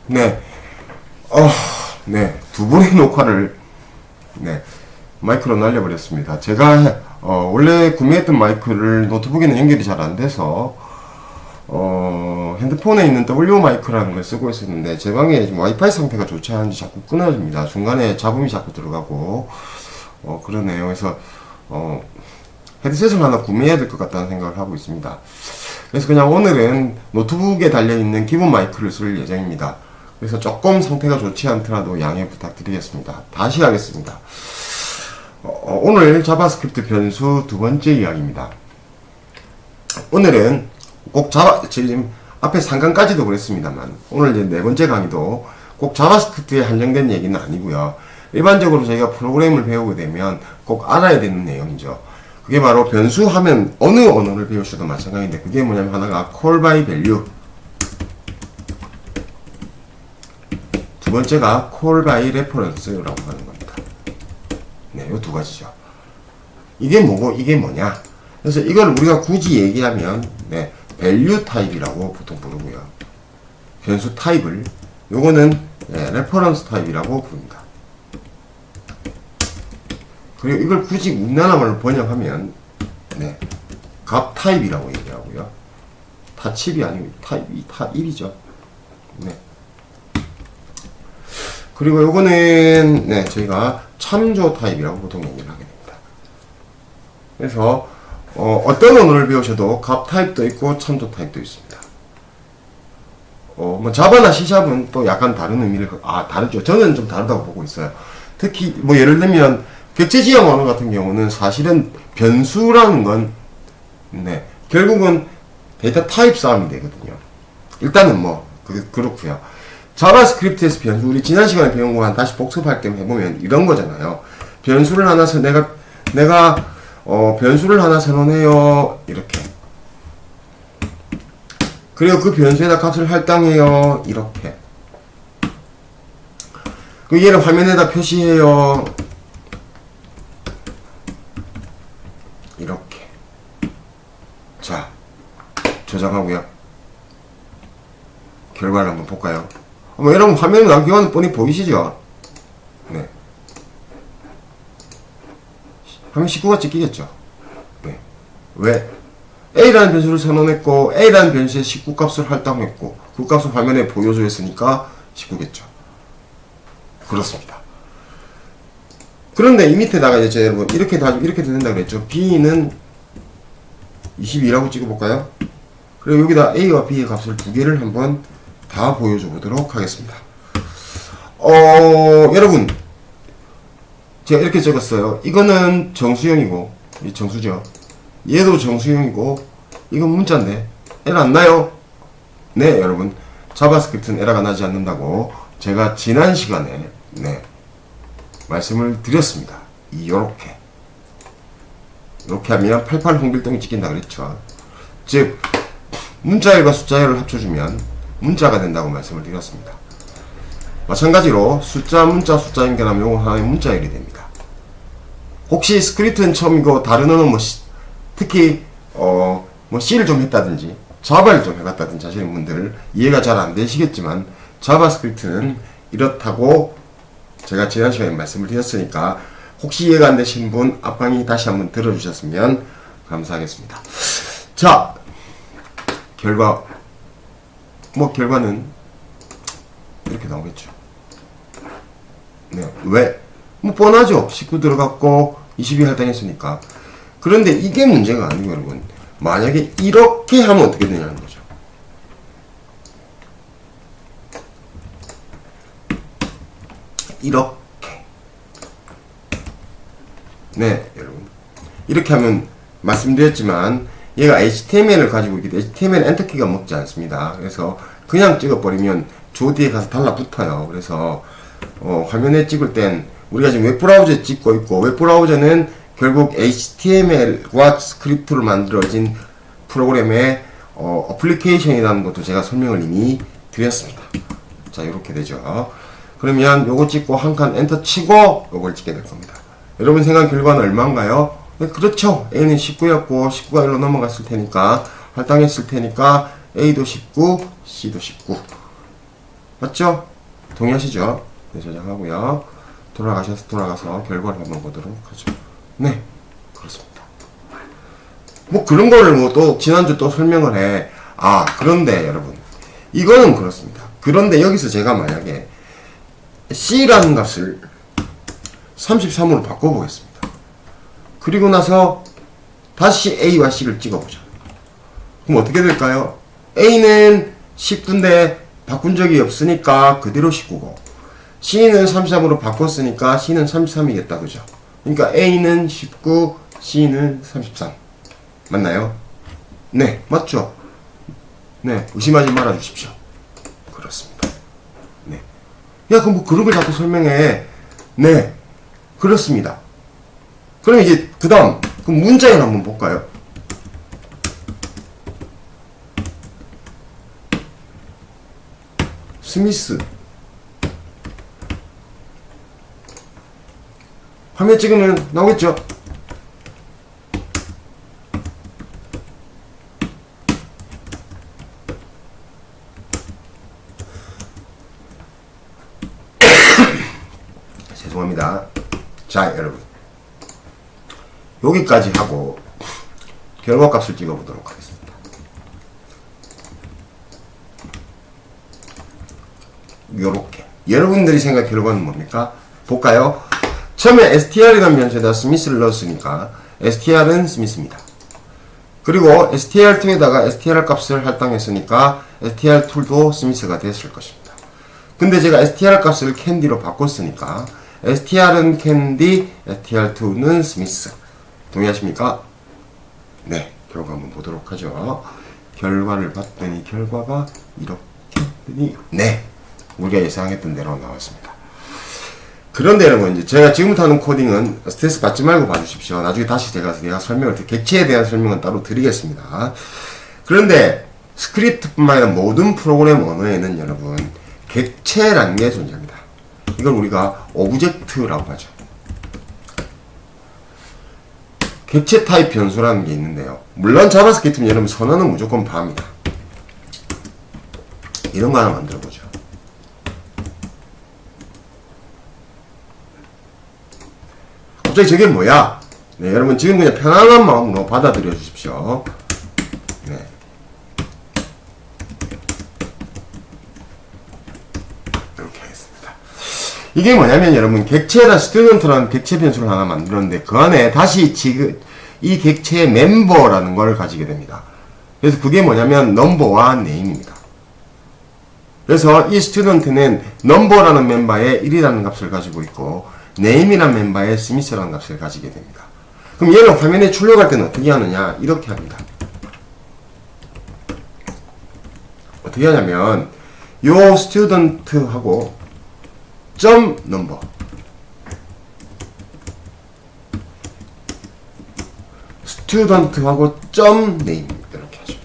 네, 네, 두 번의 녹화를, 네, 마이크로 날려버렸습니다. 제가, 원래 구매했던 마이크를 노트북에는 연결이 잘 안 돼서, 핸드폰에 있는 W 마이크라는 걸 쓰고 있었는데, 제 방에 지금 와이파이 상태가 좋지 않은지 자꾸 끊어집니다. 중간에 잡음이 자꾸 들어가고, 그러네요. 그래서, 헤드셋을 하나 구매해야 될 것 같다는 생각을 하고 있습니다. 그래서 그냥 오늘은 노트북에 달려있는 기본 마이크를 쓸 예정입니다. 그래서 조금 상태가 좋지 않더라도 양해 부탁드리겠습니다. 다시 하겠습니다. 오늘 자바스크립트 변수 두 번째 이야기입니다. 오늘은 꼭 지금 앞에 3강까지도 그랬습니다만, 오늘 이제 네 번째 강의도 꼭 자바스크립트에 한정된 얘기는 아니고요. 일반적으로 저희가 프로그램을 배우게 되면 꼭 알아야 되는 내용이죠. 그게 바로 변수 하면 어느 언어를 배우셔도 마찬가지인데, 그게 뭐냐면 하나가 call by value, 두 번째가 call by reference라고 하는 겁니다. 네, 요 두 가지죠. 이게 뭐고 이게 뭐냐? 그래서 이걸 우리가 굳이 얘기하면, 네, value 타입이라고 보통 부르고요. 변수 타입을 요거는 reference 타입이라고 부릅니다. 그리고 이걸 굳이 우리나라 말로 번역하면, 네, 값 타입이라고 얘기하고요. 타칩이 아니고 타입이죠. 네. 그리고 요거는, 네, 저희가 참조 타입이라고 보통 얘기를 하게 됩니다. 그래서 어떤 언어를 배우셔도 값 타입도 있고 참조 타입도 있습니다. 뭐 자바나 C샵은 또 약간 다른 의미를, 다르죠. 저는 좀 다르다고 보고 있어요. 특히 뭐 예를 들면 객체지형 언어 같은 경우는 사실은 변수라는 건, 네, 결국은 데이터 타입 싸움이 되거든요. 일단은 뭐 그렇고요. 자바스크립트에서 변수, 우리 지난 시간에 배운 거 다시 복습할 때 해보면 이런 거잖아요. 변수를 하나 내가 변수를 하나 선언해요, 이렇게. 그리고 그 변수에다 값을 할당해요, 이렇게. 그 얘를 화면에다 표시해요, 이렇게. 자, 저장하고요. 결과를 한번 볼까요? 여러분 화면에 남겨놓은 뻔히 보이시죠? 네. 화면 19가 찍히겠죠? 네. 왜? A라는 변수를 선언했고, A라는 변수에 19 값을 할당했고, 그 값을 화면에 보여줘 했으니까 19겠죠. 그렇습니다. 그런데 이 밑에다가 이제 여러분 이렇게 된다 그랬죠. B는 22라고 찍어볼까요? 그리고 여기다 A와 B의 값을 두 개를 한번 다 보여줘 보도록 하겠습니다. 여러분, 제가 이렇게 적었어요. 이거는 정수형이고, 이 정수죠. 얘도 정수형이고, 이건 문자인데 에러 안 나요? 네, 여러분, 자바스크립트는 에러가 나지 않는다고 제가 지난 시간에, 네, 말씀을 드렸습니다. 요렇게 하면 88 홍길동이 찍힌다 그랬죠. 즉 문자열과 숫자열을 합쳐주면 문자가 된다고 말씀을 드렸습니다. 마찬가지로 숫자 숫자 연결하면 요거 하나의 문자열이 됩니다. 혹시 스크립트는 처음이고 다른 언어 특히 뭐 C를 좀 했다든지 자바를 좀 해봤다든지 하시는 분들 이해가 잘 안 되시겠지만, 자바스크립트는 이렇다고 제가 지난 시간에 말씀을 드렸으니까 혹시 이해가 안 되신 분 앞강의 다시 한번 들어주셨으면 감사하겠습니다. 자, 결과는 이렇게 나오겠죠. 네, 왜? 뭐 뻔하죠. 19 들어갔고 22 할당했으니까. 그런데 이게 문제가 아니고 여러분, 만약에 이렇게 하면 어떻게 되냐는 거죠. 이렇게. 네, 여러분, 이렇게 하면 말씀드렸지만 얘가 HTML을 가지고 있기 때문에 HTML 엔터키가 먹지 않습니다. 그래서 그냥 찍어버리면 조디에 가서 달라붙어요. 그래서 화면에 찍을 땐 우리가 지금 웹브라우저에 찍고 있고, 웹브라우저는 결국 HTML과 스크립트로 만들어진 프로그램의 어플리케이션이라는 것도 제가 설명을 이미 드렸습니다. 자, 이렇게 되죠. 그러면 요거 찍고 한 칸 엔터 치고 요걸 찍게 될 겁니다. 여러분 생각 결과는 얼마인가요? 네, 그렇죠. A는 19였고 19가 1로 넘어갔을 테니까, 할당했을 테니까 A도 19, C도 19. 맞죠? 동의하시죠? 네, 저장하고요. 돌아가서 결과를 한번 보도록 하죠. 네, 그렇습니다. 뭐 그런 거를 뭐 또 지난주 또 설명을 해. 아, 그런데 여러분, 이거는 그렇습니다. 그런데 여기서 제가 만약에 C라는 값을 33으로 바꿔보겠습니다. 그리고 나서 다시 A와 C를 찍어보자. 그럼 어떻게 될까요? A는 19인데 바꾼 적이 없으니까 그대로 19고, C는 33으로 바꿨으니까 C는 33이겠다. 그죠? 그러니까 A는 19, C는 33. 맞나요? 네, 맞죠? 네, 의심하지 말아 주십시오. 그렇습니다. 네. 야, 그럼 뭐 그런 걸 자꾸 설명해. 네, 그렇습니다. 그럼 이제 그 다음 그럼 문장을 한번 볼까요? 스미스. 화면 찍으면 나오겠죠? 죄송합니다. 자, 여러분, 여기까지 하고 결과값을 찍어보도록 하겠습니다. 요렇게 여러분들이 생각한 결과는 뭡니까? 볼까요? 처음에 str이라는 변수에다 스미스를 넣었으니까 str은 스미스입니다. 그리고 str2에다가 str 값을 할당했으니까 str2도 스미스가 됐을 것입니다. 근데 제가 str 값을 캔디로 바꿨으니까 str은 캔디, str2는 스미스. 동의하십니까? 네, 결과 한번 보도록 하죠. 결과를 봤더니 결과가 이렇게 했더니 네, 우리가 예상했던 대로 나왔습니다. 그런데 여러분, 이제 제가 지금부터 하는 코딩은 스트레스 받지 말고 봐주십시오. 나중에 다시 제가 설명을, 객체에 대한 설명은 따로 드리겠습니다. 그런데 스크립트뿐만 아니라 모든 프로그램 언어에는 여러분, 객체라는 게 존재합니다. 이걸 우리가 오브젝트라고 하죠. 객체 타입 변수라는 게 있는데요. 물론 자바스크립트는 여러분 선언은 무조건 바입니다. 이런 거 하나 만들어보죠. 갑자기 저게 뭐야? 네, 여러분 지금 그냥 편안한 마음으로 받아들여 주십시오. 네. 이렇게 하겠습니다. 이게 뭐냐면 여러분, 객체에다 스튜던트라는 객체 변수를 하나 만들었는데 그 안에 다시 지금 이 객체의 멤버라는 걸 가지게 됩니다. 그래서 그게 뭐냐면 넘버와 네임입니다. 그래서 이 스튜던트는 넘버라는 멤버에 1이라는 값을 가지고 있고 네임이라는 멤버에 스미스라는 값을 가지게 됩니다. 그럼 얘는 화면에 출력할 때는 어떻게 하느냐? 이렇게 합니다. 어떻게 하냐면 요 스튜던트하고 점 넘버, 스튜던트하고 점 네임 이렇게 하죠.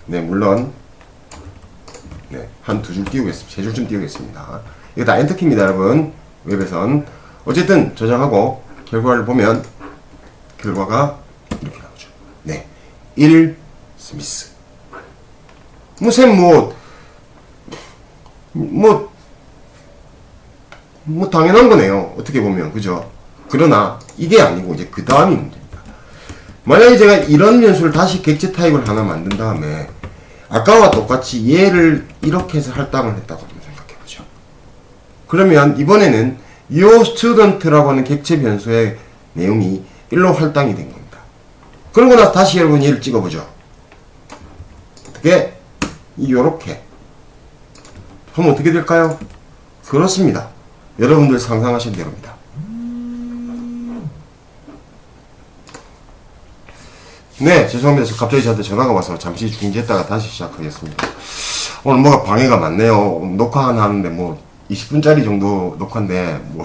네, 물론 네, 한 두 줄 띄우겠습니다. 세 줄쯤 띄우겠습니다. 이거 다 엔터키입니다, 여러분. 웹에선 어쨌든 저장하고 결과를 보면 결과가 이렇게 나오죠. 네, 1 스미스. 뭐 당연한 거네요. 어떻게 보면, 그죠? 그러나 이게 아니고 이제 그 다음이 문제입니다. 만약에 제가 이런 변수를 다시 객체 타입을 하나 만든 다음에 아까와 똑같이 얘를 이렇게 해서 할당을 했다고 한번 생각해보죠. 그러면 이번에는 이 student라고 하는 객체 변수의 내용이 1로 할당이 된 겁니다. 그러고 나서 다시 여러분 얘를 찍어보죠. 어떻게? 요렇게 하면 어떻게 될까요? 그렇습니다. 여러분들 상상하신 대로입니다. 네, 죄송합니다. 갑자기 저한테 전화가 와서 잠시 중지했다가 다시 시작하겠습니다. 오늘 뭐가 방해가 많네요. 녹화 하나 하는데 뭐 20분짜리 정도 녹화인데 뭐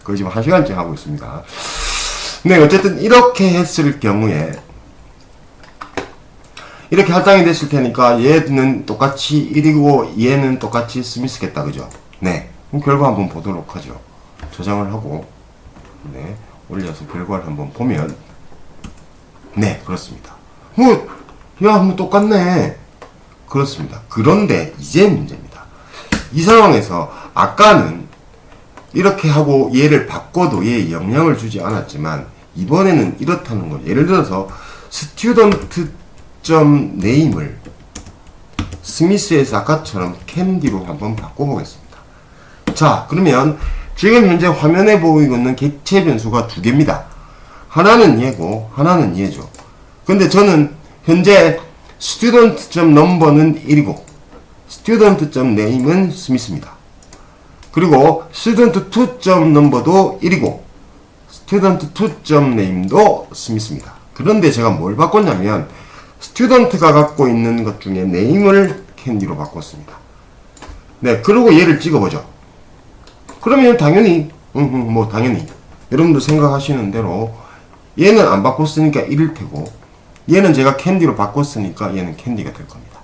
거의 지금 1시간째 하고 있습니다. 네, 어쨌든 이렇게 했을 경우에 이렇게 할당이 됐을 테니까 얘는 똑같이 1이고 얘는 똑같이 스미스겠다, 그죠? 네, 그럼 결과 한번 보도록 하죠. 저장을 하고 네, 올려서 결과를 한번 보면 네, 그렇습니다. 뭐 똑같네. 그렇습니다. 그런데 이제 문제입니다. 이 상황에서 아까는 이렇게 하고 얘를 바꿔도 얘에 영향을 주지 않았지만 이번에는 이렇다는 거죠. 예를 들어서 student.name을 스미스에서 아까처럼 캔디로 한번 바꿔보겠습니다. 자, 그러면 지금 현재 화면에 보이고 있는 객체 변수가 두 개입니다. 하나는 얘고 하나는 얘죠. 근데 저는 현재 student.number는 1이고 student.name은 스미스입니다. 그리고 student2.number도 1이고 student2.name도 스미스입니다. 그런데 제가 뭘 바꿨냐면 student가 갖고 있는 것 중에 name을 캔디로 바꿨습니다. 네, 그리고 얘를 찍어보죠. 그러면 당연히 당연히 여러분도 생각하시는 대로 얘는 안 바꿨으니까 1일 테고 얘는 제가 캔디로 바꿨으니까 얘는 캔디가 될 겁니다.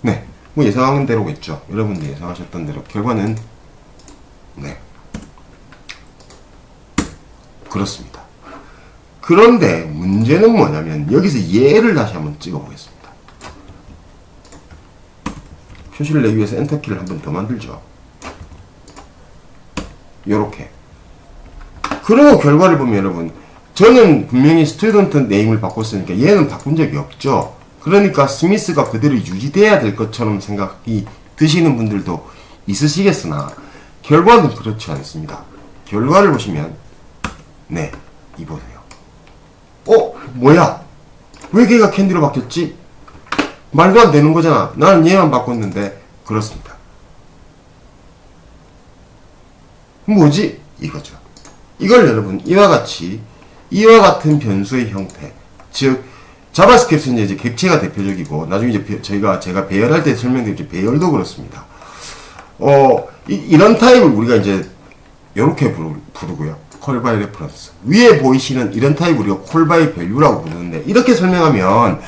네, 뭐 예상한 대로겠죠. 여러분도 예상하셨던 대로 결과는 네, 그렇습니다. 그런데 문제는 뭐냐면 여기서 얘를 다시 한번 찍어보겠습니다. 표시를 내기 위해서 엔터키를 한번 더 만들죠. 요렇게. 그리고 결과를 보면 여러분, 저는 분명히 스튜던트 네임을 바꿨으니까 얘는 바꾼 적이 없죠. 그러니까 스미스가 그대로 유지돼야 될 것처럼 생각이 드시는 분들도 있으시겠으나 결과는 그렇지 않습니다. 결과를 보시면 네, 이 보세요. 뭐야? 왜 걔가 캔디로 바뀌었지? 말도 안 되는 거잖아. 나는 얘만 바꿨는데. 그렇습니다. 뭐지? 이거죠. 이걸 여러분 이와 같은 변수의 형태, 즉 자바스크립트는 이제 객체가 대표적이고 나중에 이제 제가 배열할 때 설명드렸죠. 배열도 그렇습니다. 이런 타입을 우리가 이제 이렇게 부르고요. call by reference. 위에 보이시는 이런 타입을 우리가 call by value라고 부르는데 이렇게 설명하면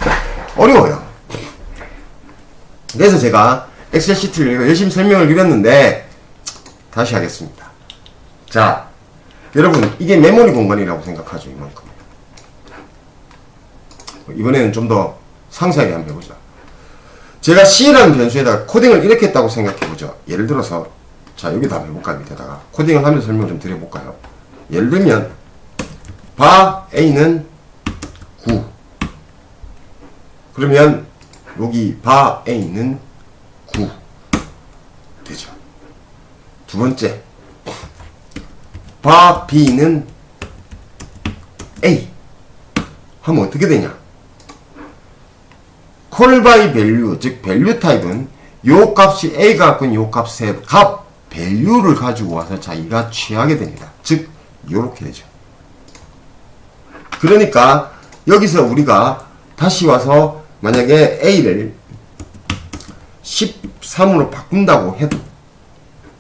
어려워요. 그래서 제가 엑셀 시트를 열심히 설명을 드렸는데 다시 하겠습니다. 자, 여러분 이게 메모리 공간이라고 생각하죠. 이만큼. 이번에는 좀 더 상세하게 한번 해보자. 제가 C라는 변수에다가 코딩을 이렇게 했다고 생각해보죠. 예를 들어서 자, 여기다 한번 해볼까요? 밑에다가 코딩을 하면서 설명 좀 드려볼까요? 예를 들면 바 A는 9. 그러면 여기 바 A는 9 되죠. 두 번째 바 B는 A 하면 어떻게 되냐? call by value, 즉 value 타입은 요 값이 A가 갖고 있는 요 값의 값 value를 가지고 와서 자기가 취하게 됩니다. 즉 요렇게 되죠. 그러니까 여기서 우리가 다시 와서 만약에 A를 13으로 바꾼다고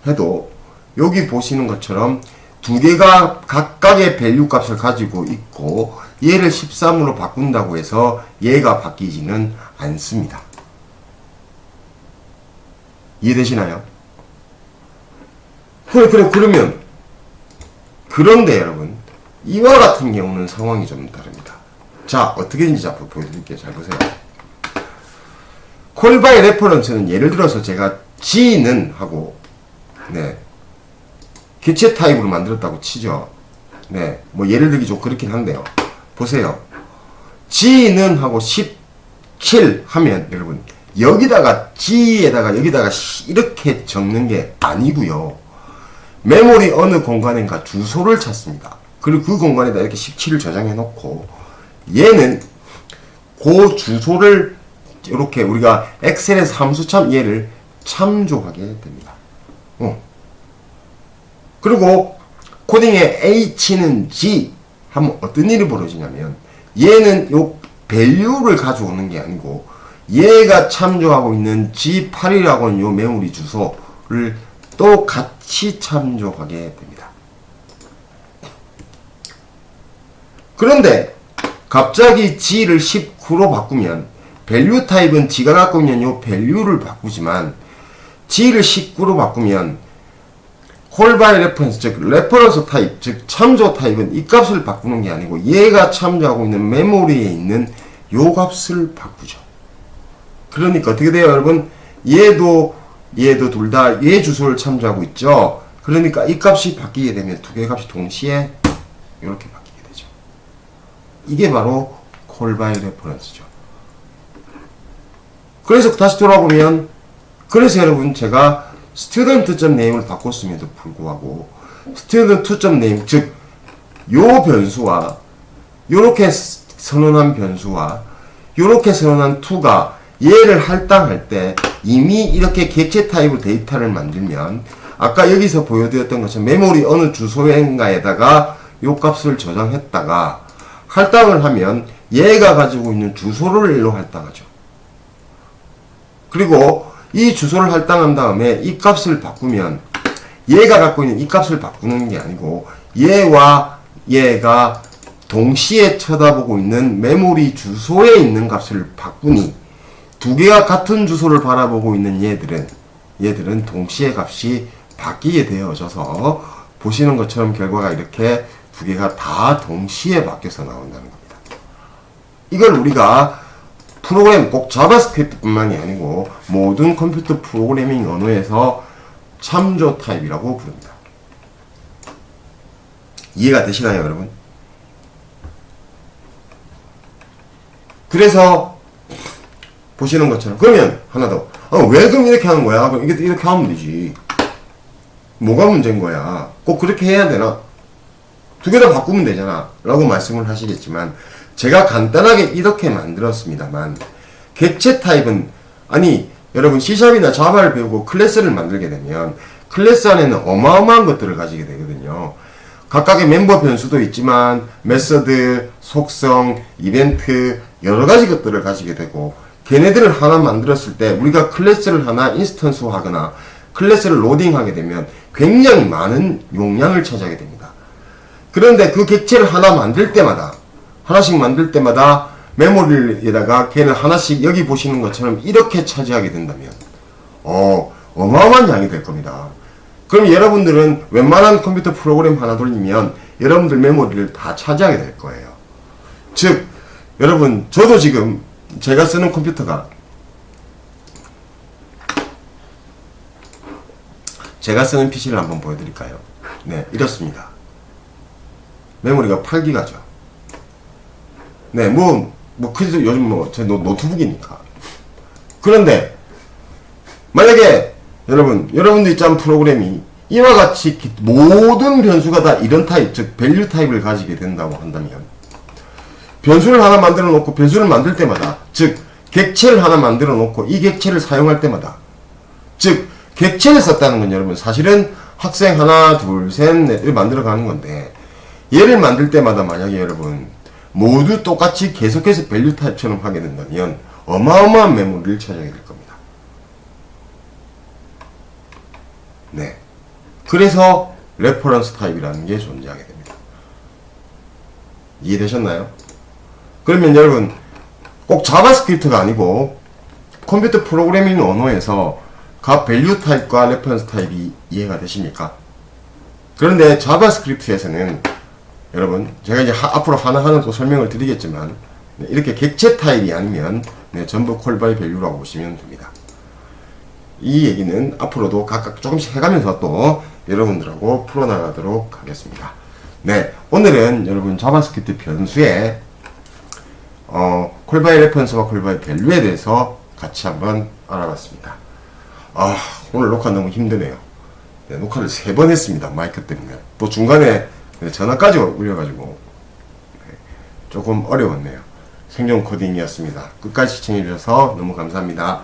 해도 여기 보시는 것처럼 두 개가 각각의 밸류 값을 가지고 있고 얘를 13으로 바꾼다고 해서 얘가 바뀌지는 않습니다. 이해되시나요? 그러면 그런데 여러분 이와 같은 경우는 상황이 좀 다릅니다. 자, 어떻게 된지 앞으로 보여드릴게요. 잘 보세요. call by reference는 예를 들어서 제가 G는 하고 네, 객체 타입으로 만들었다고 치죠. 네, 뭐 예를 들기 좀 그렇긴 한데요. 보세요. G는 하고 17 하면 여러분 여기다가 G에다가 여기다가 이렇게 적는 게 아니고요. 메모리 어느 공간인가 주소를 찾습니다. 그리고 그 공간에다 이렇게 17을 저장해 놓고 얘는 그 주소를 이렇게 우리가 엑셀에서 함수참 얘를 참조하게 됩니다. 그리고 코딩에 H는 G 하면 어떤 일이 벌어지냐면 얘는 요 value를 가져오는 게 아니고 얘가 참조하고 있는 G8이라고 하는 요 메모리 주소를 또 같이 참조하게 됩니다. 그런데 갑자기 G를 19로 바꾸면 value 타입은 G가 갖고 있는 요 value를 바꾸지만 G를 19로 바꾸면 call by reference, 즉 레퍼런스 타입, 즉 참조 타입은 이 값을 바꾸는 게 아니고 얘가 참조하고 있는 메모리에 있는 요 값을 바꾸죠. 그러니까 어떻게 돼요, 여러분? 얘도 얘도 둘 다 얘 주소를 참조하고 있죠. 그러니까 이 값이 바뀌게 되면 두 개의 값이 동시에 이렇게 바뀌게 되죠. 이게 바로 call by reference죠. 그래서 다시 돌아보면, 그래서 여러분 제가 student.name을 바꿨음에도 불구하고 student2.name, 즉 요 변수와 요렇게 선언한 변수와 요렇게 선언한 2가 얘를 할당할 때 이미 이렇게 객체 타입으로 데이터를 만들면 아까 여기서 보여드렸던 것처럼 메모리 어느 주소인가에다가 요 값을 저장했다가 할당을 하면 얘가 가지고 있는 주소를 일로 할당하죠. 그리고 이 주소를 할당한 다음에 이 값을 바꾸면 얘가 갖고 있는 이 값을 바꾸는 게 아니고 얘와 얘가 동시에 쳐다보고 있는 메모리 주소에 있는 값을 바꾸니 두 개가 같은 주소를 바라보고 있는 얘들은 동시에 값이 바뀌게 되어져서 보시는 것처럼 결과가 이렇게 두 개가 다 동시에 바뀌어서 나온다는 겁니다. 이걸 우리가 프로그램 꼭 자바스크립트뿐만이 아니고 모든 컴퓨터 프로그래밍 언어에서 참조 타입이라고 부릅니다. 이해가 되시나요, 여러분? 그래서 보시는 것처럼 그러면 하나 더, 왜 그럼 이렇게 하는 거야? 그럼 이렇게 하면 되지. 뭐가 문제인 거야? 꼭 그렇게 해야 되나? 두 개 다 바꾸면 되잖아 라고 말씀을 하시겠지만 제가 간단하게 이렇게 만들었습니다만 객체 타입은, 아니 여러분 C샵이나 자바를 배우고 클래스를 만들게 되면 클래스 안에는 어마어마한 것들을 가지게 되거든요. 각각의 멤버 변수도 있지만 메서드, 속성, 이벤트 여러가지 것들을 가지게 되고, 걔네들을 하나 만들었을 때 우리가 클래스를 하나 인스턴스 하거나 클래스를 로딩하게 되면 굉장히 많은 용량을 차지하게 됩니다. 그런데 그 객체를 하나 만들 때마다, 하나씩 만들 때마다 메모리에다가 걔를 하나씩 여기 보시는 것처럼 이렇게 차지하게 된다면 어마어마한 양이 될 겁니다. 그럼 여러분들은 웬만한 컴퓨터 프로그램 하나 돌리면 여러분들 메모리를 다 차지하게 될 거예요. 즉 여러분, 저도 지금 제가 쓰는 컴퓨터가, 제가 쓰는 PC를 한번 보여드릴까요? 네, 이렇습니다. 메모리가 8기가죠. 네, 그래도 요즘 제 노트북이니까. 그런데, 만약에, 여러분들이 짠 프로그램이 이와 같이 모든 변수가 다 이런 타입, 즉, 밸류 타입을 가지게 된다고 한다면, 변수를 하나 만들어 놓고, 변수를 만들 때마다, 즉, 객체를 하나 만들어 놓고, 이 객체를 사용할 때마다, 즉, 객체를 썼다는 건 여러분, 사실은 학생 하나, 둘, 셋, 넷을 만들어 가는 건데, 얘를 만들 때마다 만약에 여러분 모두 똑같이 계속해서 밸류 타입처럼 하게 된다면 어마어마한 메모리를 차지하게 될 겁니다. 네. 그래서 레퍼런스 타입이라는 게 존재하게 됩니다. 이해되셨나요? 그러면 여러분 꼭 자바스크립트가 아니고 컴퓨터 프로그래밍 언어에서 각 밸류 타입과 레퍼런스 타입이 이해가 되십니까? 그런데 자바스크립트에서는 여러분, 제가 이제 앞으로 하나하나 또 설명을 드리겠지만, 네, 이렇게 객체 타입이 아니면, 네, 전부 call by value라고 보시면 됩니다. 이 얘기는 앞으로도 각각 조금씩 해가면서 또 여러분들하고 풀어나가도록 하겠습니다. 네, 오늘은 여러분 자바스크립트 변수의, call by reference와 call by value에 대해서 같이 한번 알아봤습니다. 오늘 녹화 너무 힘드네요. 네, 녹화를 3번 했습니다. 마이크 때문에. 또 중간에 전화까지 울려가지고 조금 어려웠네요. 생존 코딩이었습니다. 끝까지 시청해주셔서 너무 감사합니다.